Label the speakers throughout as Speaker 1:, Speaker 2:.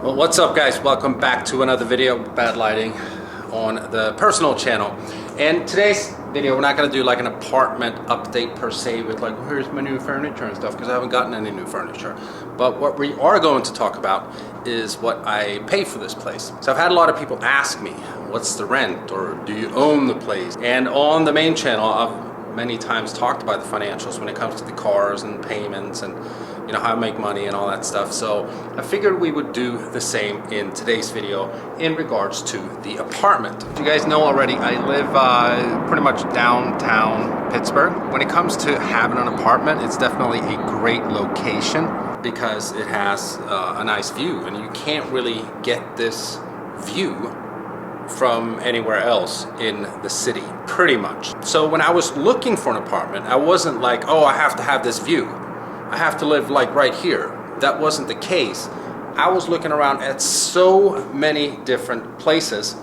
Speaker 1: Well, what's up guys? Welcome back to another video, bad lighting, on the personal channel. And today's video, we're not going to do like an apartment update per se with like, here's my new furniture and stuff, because I haven't gotten any new furniture. But what we are going to talk about is what I pay for this place. So I've had a lot of people ask me, what's the rent, or do you own the place? And on the main channel, I've many times talked about the financials when it comes to the cars and payments and you know how I make money and all that stuff. So I figured we would do the same in today's video in regards to the apartment. As you guys know already, I live pretty much downtown Pittsburgh. When it comes to having an apartment, it's definitely a great location because it has a nice view, and you can't really get this view from anywhere else in the city, pretty much. So when I was looking for an apartment, I wasn't like, oh, I have to have this view, I have to live like right here. That wasn't the case. I was looking around at so many different places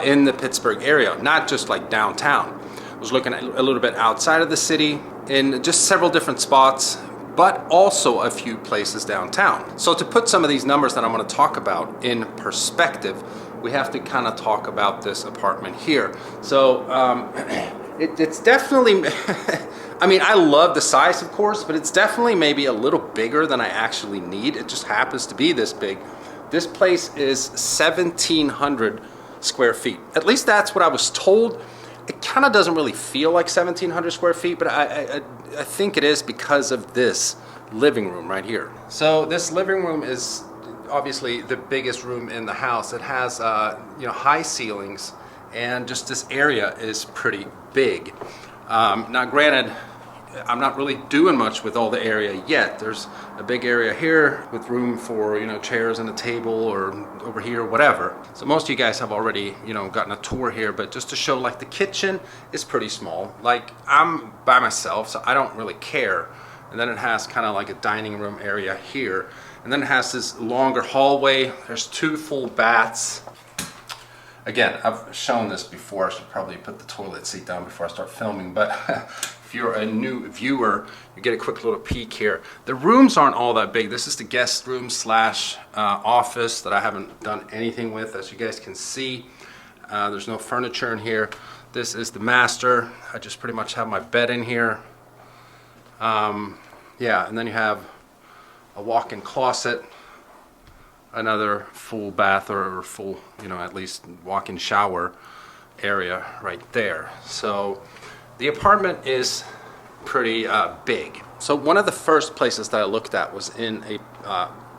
Speaker 1: in the Pittsburgh area, not just like downtown. I was looking at a little bit outside of the city in just several different spots, but also a few places downtown. So to put some of these numbers that I'm going to talk about in perspective, we have to kind of talk about this apartment here. So it's definitely, I mean, I love the size, of course, but it's definitely maybe a little bigger than I actually need. It just happens to be this big. This place is 1,700 square feet. At least that's what I was told. It kind of doesn't really feel like 1,700 square feet, but I think it is because of this living room right here. So this living room is obviously the biggest room in the house. It has you know, high ceilings, and just this area is pretty big. Now granted, I'm not really doing much with all the area yet. There's a big area here with room for, you know, chairs and a table, or over here, whatever. So most of you guys have already, you know, gotten a tour here, but just to show, like, the kitchen is pretty small. Like, I'm by myself, so I don't really care. And then it has kind of like a dining room area here. And then it has this longer hallway. There's 2 full baths. Again, I've shown this before. I should probably put the toilet seat down before I start filming, but if you're a new viewer, you get a quick little peek here. The rooms aren't all that big. This is the guest room slash office that I haven't done anything with, as you guys can see. There's no furniture in here. This is the master. I just pretty much have my bed in here. Yeah, and then you have a walk-in closet, another full bath, or full, you know, at least walk-in shower area right there. So the apartment is pretty big. So one of the first places that I looked at was in a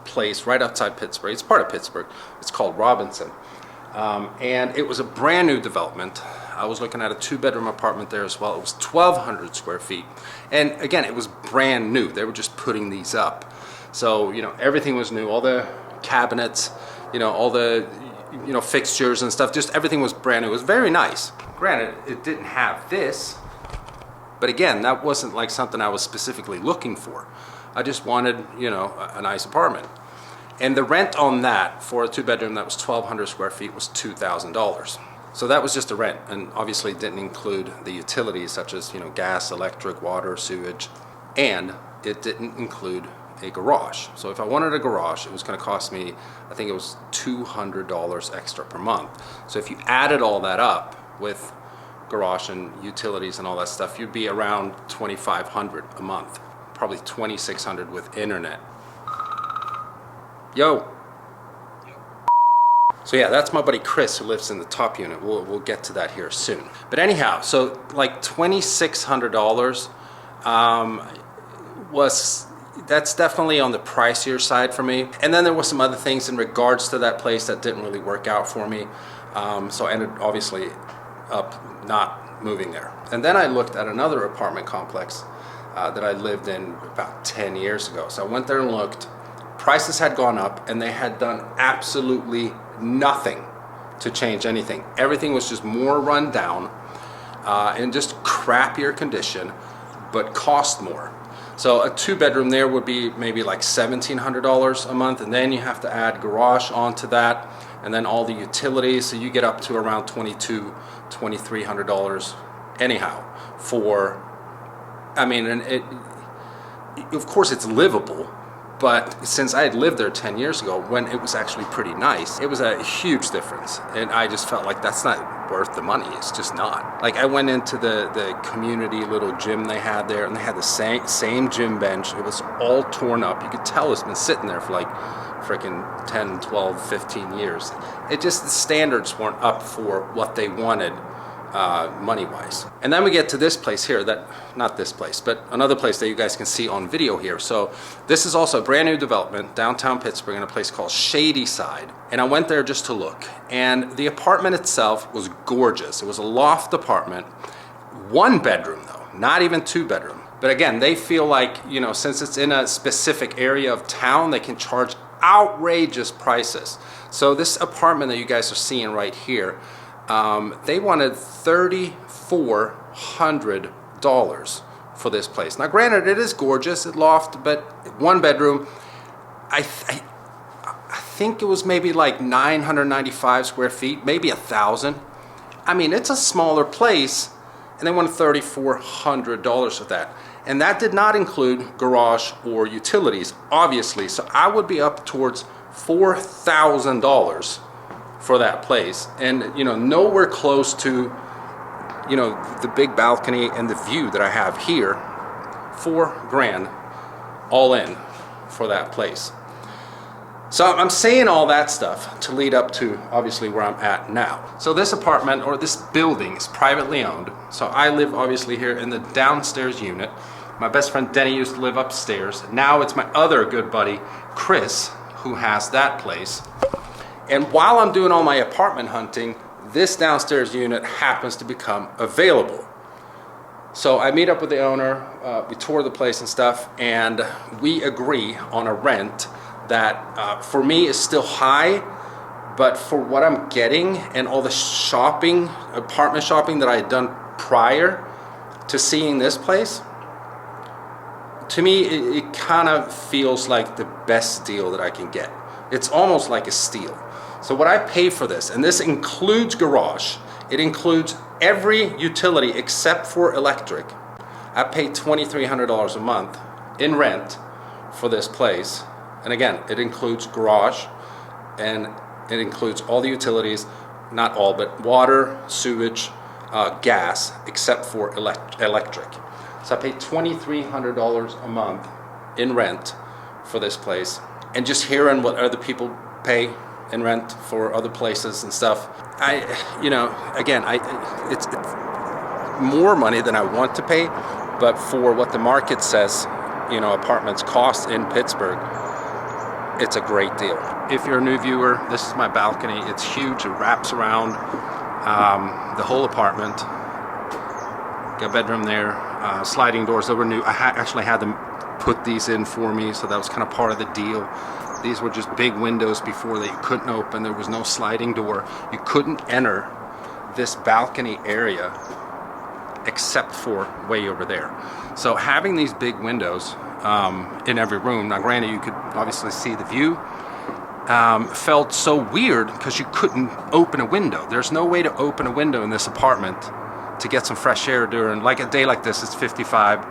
Speaker 1: place right outside Pittsburgh. It's part of Pittsburgh. It's called Robinson. And it was a brand new development. I was looking at a 2-bedroom apartment there as well. It was 1,200 square feet. And again, it was brand new. They were just putting these up. So, you know, everything was new. All the cabinets, you know, all the, you know, fixtures and stuff, just everything was brand new. It was very nice. Granted, it didn't have this, but again, that wasn't like something I was specifically looking for. I just wanted, you know, a nice apartment. And the rent on that for a 2-bedroom that was 1,200 square feet was $2,000. So that was just the rent, and obviously it didn't include the utilities such as, you know, gas, electric, water, sewage, and it didn't include a garage. So if I wanted a garage, it was going to cost me, I think it was $200 extra per month. So if you added all that up with garage and utilities and all that stuff, you'd be around $2,500 a month, probably $2,600 with internet. Yo. So yeah, that's my buddy Chris who lives in the top unit. We'll get to that here soon. But anyhow, so like $2,600 that's definitely on the pricier side for me. And then there was some other things in regards to that place that didn't really work out for me. So I ended obviously up not moving there. And then I looked at another apartment complex that I lived in about 10 years ago. So I went there and looked. Prices had gone up, and they had done absolutely nothing to change anything. Everything was just more run down in just crappier condition, but cost more. So a 2-bedroom there would be maybe like $1,700 a month, and then you have to add garage onto that, and then all the utilities, so you get up to around $2,200, $2,300 anyhow for, I mean, and it, of course it's livable, But since I had lived there 10 years ago, when it was actually pretty nice, it was a huge difference. And I just felt like that's not worth the money. It's just not. Like I went into the community little gym they had there, and they had the same gym bench. It was all torn up. You could tell it's been sitting there for like freaking 10, 12, 15 years. It just, the standards weren't up for what they wanted money-wise. And then we get to this place here, not this place, but another place that you guys can see on video here. So this is also a brand new development, downtown Pittsburgh, in a place called Shady Side. And I went there just to look. And the apartment itself was gorgeous. It was a loft apartment, 1 bedroom though, not even 2 bedroom. But again, they feel like, you know, since it's in a specific area of town, they can charge outrageous prices. So this apartment that you guys are seeing right here, they wanted $3,400 for this place. Now granted, it is gorgeous, it loft, but 1 bedroom, I think it was maybe like 995 square feet, maybe 1,000. I mean, it's a smaller place, and they wanted $3,400 for that. And that did not include garage or utilities, obviously. So I would be up towards $4,000 for that place, and you know, nowhere close to, you know, the big balcony and the view that I have here. $4 grand all in for that place. So I'm saying all that stuff to lead up to obviously where I'm at now. So this apartment, or this building, is privately owned. So I live obviously here in the downstairs unit. My best friend Denny used to live upstairs. Now it's my other good buddy Chris who has that place. And while I'm doing all my apartment hunting, this downstairs unit happens to become available. So I meet up with the owner, we tour the place and stuff, and we agree on a rent that for me is still high, but for what I'm getting and all the shopping, apartment shopping that I had done prior to seeing this place, to me it kind of feels like the best deal that I can get. It's almost like a steal. So what I pay for this, and this includes garage, it includes every utility except for electric. I pay $2,300 a month in rent for this place. And again, it includes garage, and it includes all the utilities, not all, but water, sewage, gas, except for electric. So I pay $2,300 a month in rent for this place. And just hearing what other people pay in rent for other places and stuff, it's more money than I want to pay, but for what the market says, you know, apartments cost in Pittsburgh, it's a great deal. If you're a new viewer, this is my balcony. It's huge. It wraps around the whole apartment. Got a bedroom there. Sliding doors that were new. I actually had them put these in for me, so that was kind of part of the deal. These were just big windows before that you couldn't open. There was no sliding door. You couldn't enter this balcony area except for way over there. So having these big windows in every room, now granted you could obviously see the view, felt so weird because you couldn't open a window. There's no way to open a window in this apartment to get some fresh air during, like a day like this, it's 55.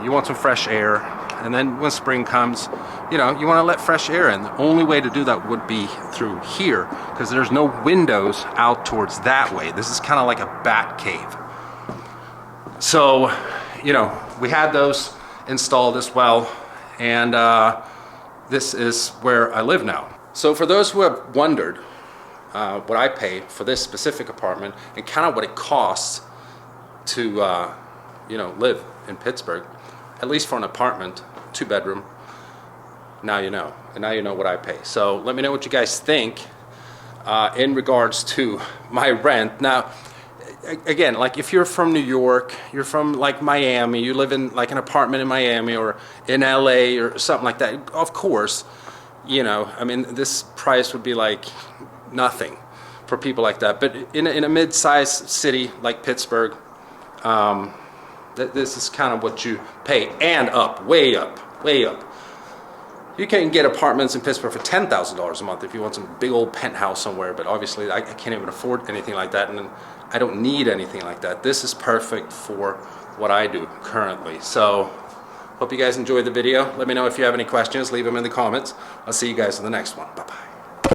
Speaker 1: You want some fresh air, and then when spring comes, you know, you want to let fresh air in. The only way to do that would be through here, because there's no windows out towards that way. This is kind of like a bat cave. So, you know, we had those installed as well, and this is where I live now. So for those who have wondered what I pay for this specific apartment and kind of what it costs to live in Pittsburgh, at least for an apartment, 2-bedroom, now you know. And now you know what I pay. So let me know what you guys think in regards to my rent. Now, again, like if you're from New York, you're from like Miami, you live in like an apartment in Miami or in LA or something like that, of course, you know, I mean, this price would be like nothing for people like that. But in a mid-sized city like Pittsburgh, this is kind of what you pay, and up, way up, way up. You can get apartments in Pittsburgh for $10,000 a month if you want some big old penthouse somewhere, but obviously I can't even afford anything like that, and I don't need anything like that. This is perfect for what I do currently. So Hope you guys enjoyed the video. Let me know if you have any questions. Leave them in the comments. I'll see you guys in the next one. Bye-bye.